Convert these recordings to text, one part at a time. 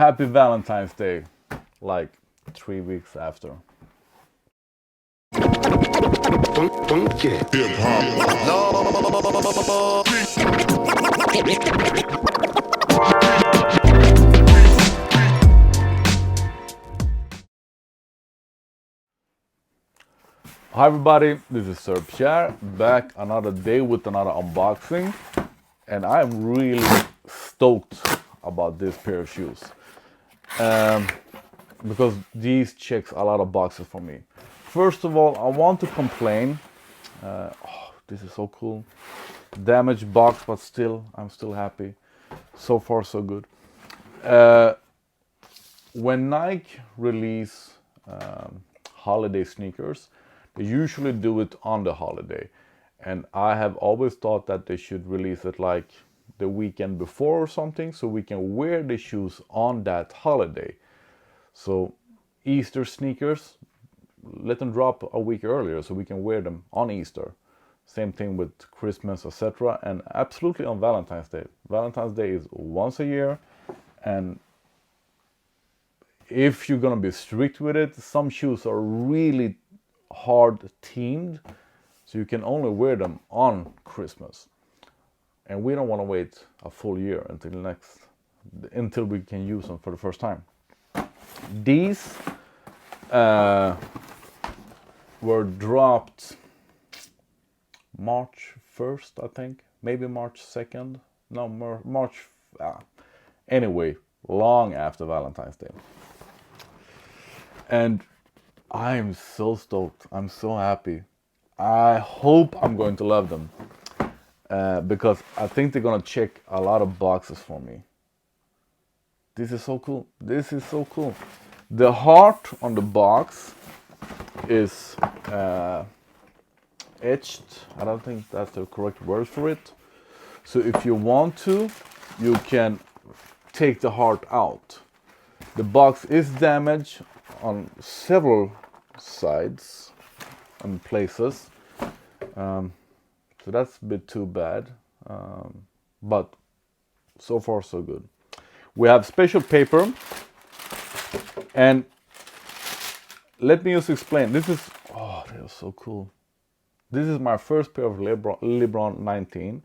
Happy Valentine's Day, like 3 weeks after. Hi everybody, this is Sir Pierre, back another day with another unboxing, and I'm really stoked about this pair of shoes because these checks a lot of boxes for me. First of all, I want to complain. This is so cool. Damaged box, but still, I'm still happy. So far, so good. When Nike release holiday sneakers, they usually do it on the holiday, and I have always thought that they should release it like the weekend before or something, so we can wear the shoes on that holiday. So Easter sneakers, let them drop a week earlier so we can wear them on Easter. Same thing with Christmas, etc. And absolutely on Valentine's Day. Valentine's Day is once a year, and if you're gonna be strict with it, some shoes are really hard themed, so you can only wear them on Christmas. And we don't want to wait a full year until we can use them for the first time. These were dropped March 1st, I think, maybe March 2nd. No, March. Anyway, long after Valentine's Day. And I'm so stoked. I'm so happy. I hope I'm going to love them because I think they're gonna check a lot of boxes for me. This is so cool. This is so cool. The heart on the box is etched. I don't think that's the correct word for it. So if you want to, you can take the heart out. The box is damaged on several sides and places, so that's a bit too bad, but so far so good. We have special paper, and let me just explain. This is, oh, they are so cool. This is my first pair of LeBron 19.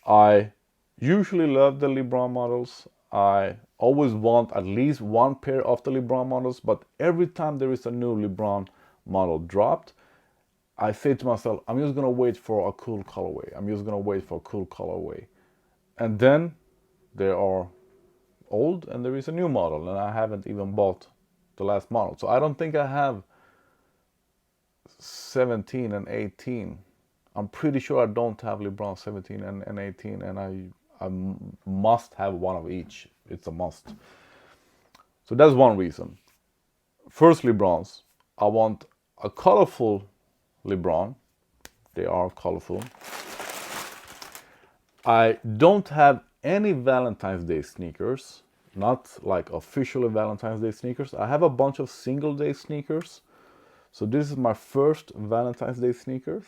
I usually love the LeBron models. I always want at least one pair of the LeBron models, but every time there is a new LeBron model dropped, I say to myself, I'm just gonna wait for a cool colorway. I'm just gonna wait for a cool colorway. And then they are old and there is a new model, and I haven't even bought the last model. So I don't think I have 17 and 18. I'm pretty sure I don't have LeBron 17 and 18, and I must have one of each. It's a must. So that's one reason. First, LeBrons. I want a colorful LeBron. They are colorful. I don't have any Valentine's Day sneakers, not like officially Valentine's Day sneakers. I have a bunch of single day sneakers. So this is my first Valentine's Day sneakers.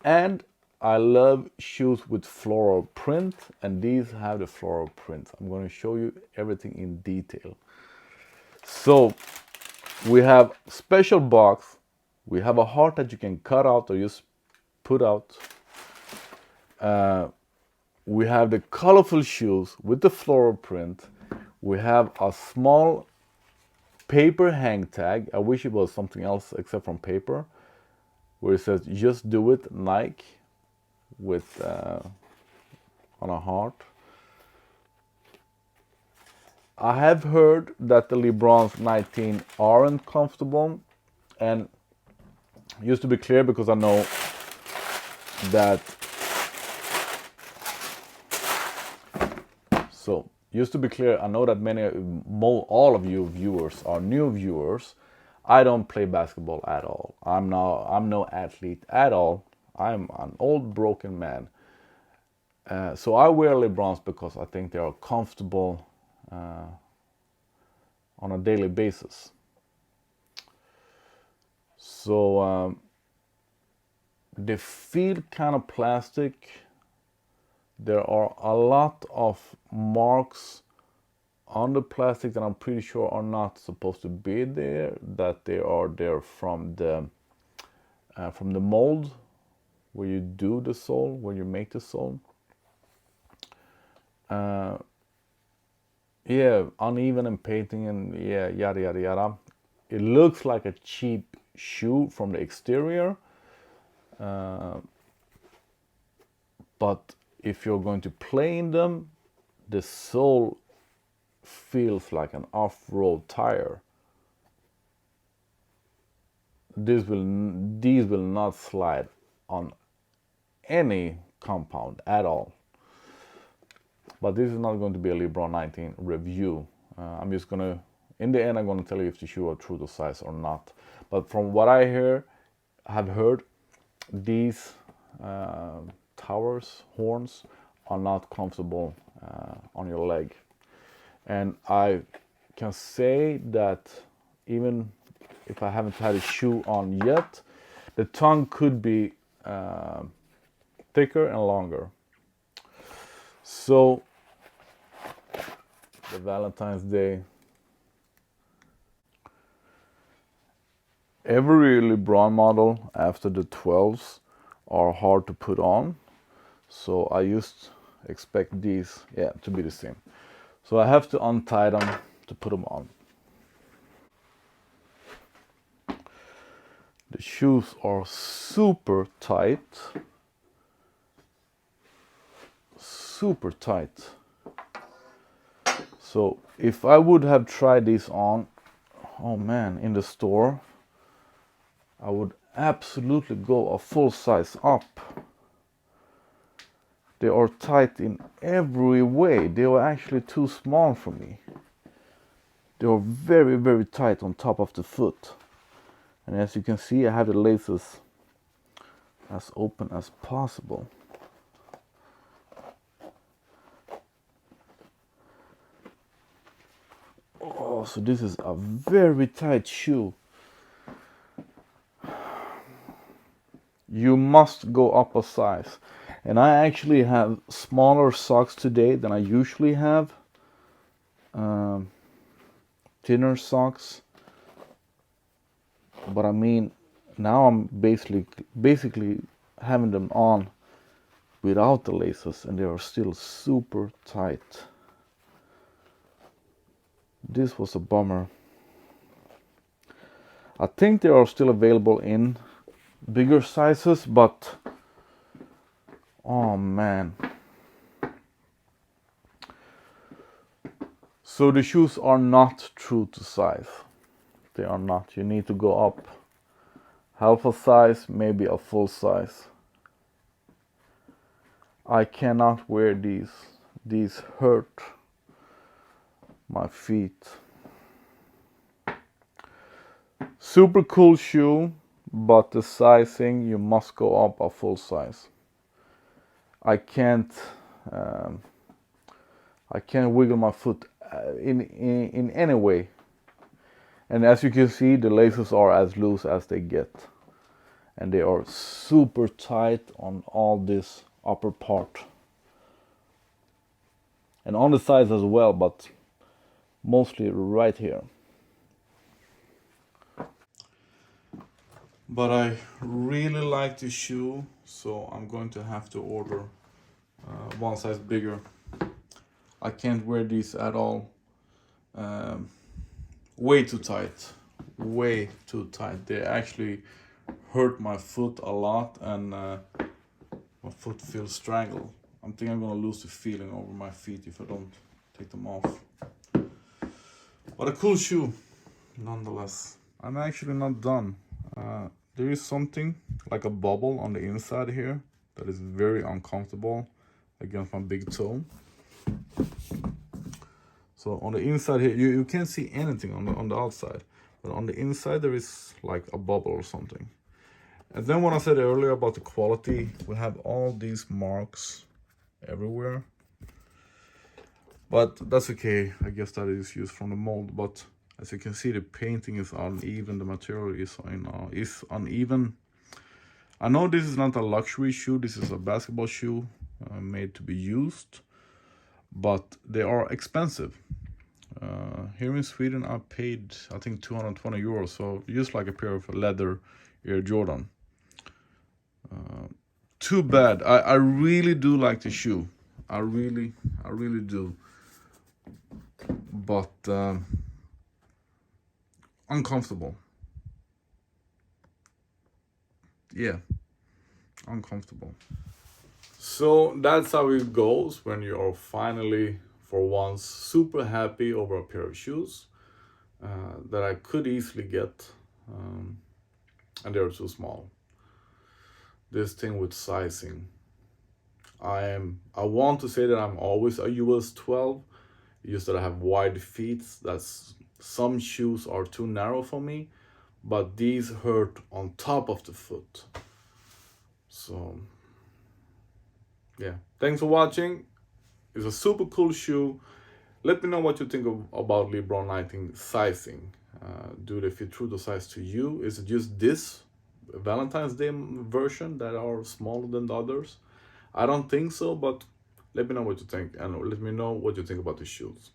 And I love shoes with floral print, and these have the floral print. I'm going to show you everything in detail. So we have special box. We have a heart that you can cut out or just put out. We have the colorful shoes with the floral print. We have a small paper hang tag. I wish it was something else except from paper, where it says "Just do it, Nike," with on a heart. I have heard that the LeBrons 19 aren't comfortable, and just to be clear, because I know that, so just to be clear, I know that all of you viewers are new viewers. I don't play basketball at all. I'm no athlete at all. I'm an old broken man. So I wear LeBrons because I think they are comfortable on a daily basis. So they feel kind of plastic. There are a lot of marks on the plastic that I'm pretty sure are not supposed to be there, that they are there from the mold where you do the sole, where you make the sole. Yeah, uneven in painting and yeah, yada yada yada. It looks like a cheap shoe from the exterior, but if you're going to play in them, the sole feels like an off-road tire. These will not slide on any compound at all. But this is not going to be a LeBron 19 review. I'm just gonna, in the end, I'm gonna tell you if the shoe are true to size or not. But from what I have heard, these towers, horns, are not comfortable on your leg. And I can say that even if I haven't had a shoe on yet, the tongue could be thicker and longer. So the Valentine's Day, every LeBron model after the 12s are hard to put on, so I just expect these to be the same. So I have to untie them to put them on. The shoes are super tight. Super tight. So if I would have tried these on, oh man, in the store, I would absolutely go a full size up. They are tight in every way. They are actually too small for me. They are very, very tight on top of the foot. And as you can see, I have the laces as open as possible. Oh, so this is a very tight shoe. You must go up a size. And I actually have smaller socks today than I usually have. Thinner socks. But I mean, now I'm basically having them on without the laces, and they are still super tight. This was a bummer. I think they are still available in bigger sizes, but oh man. So the shoes are not true to size. They are not. You need to go up half a size, maybe a full size. I cannot wear these. These hurt my feet. Super cool shoe, but the sizing, you must go up a full size. I can't wiggle my foot in any way. And as you can see, the laces are as loose as they get. And they are super tight on all this upper part. And on the sides as well, but mostly right here. But I really like this shoe, so I'm going to have to order one size bigger. I can't wear these at all. Way too tight. Way too tight. They actually hurt my foot a lot, and my foot feels strangled. I think I'm gonna lose the feeling over my feet if I don't take them off. But a cool shoe, nonetheless. I'm actually not done. There is something like a bubble on the inside here that is very uncomfortable against my big toe. So on the inside here, you can't see anything on the outside, but on the inside there is like a bubble or something. And then what I said earlier about the quality, we have all these marks everywhere. But that's okay, I guess that is used from the mold. But as you can see, the painting is uneven, the material is uneven. I know this is not a luxury shoe, this is a basketball shoe made to be used, but they are expensive. here in Sweden I paid, I think, 220 euros, so just like a pair of leather Air Jordan. Too bad. I really do like the shoe. I really do. But uncomfortable. Yeah, uncomfortable. So that's how it goes when you are finally, for once, super happy over a pair of shoes that I could easily get, and they're too small. This thing with sizing. I want to say that I'm always a US 12, just that I have wide feet. That's some shoes are too narrow for me, but these hurt on top of the foot. So yeah, thanks for watching. It's a super cool shoe. Let me know what you think about LeBron 19 sizing. Do they fit true to size to you? Is it just this Valentine's Day version that are smaller than the others? I don't think so, but let me know what you think, and let me know what you think about the shoes.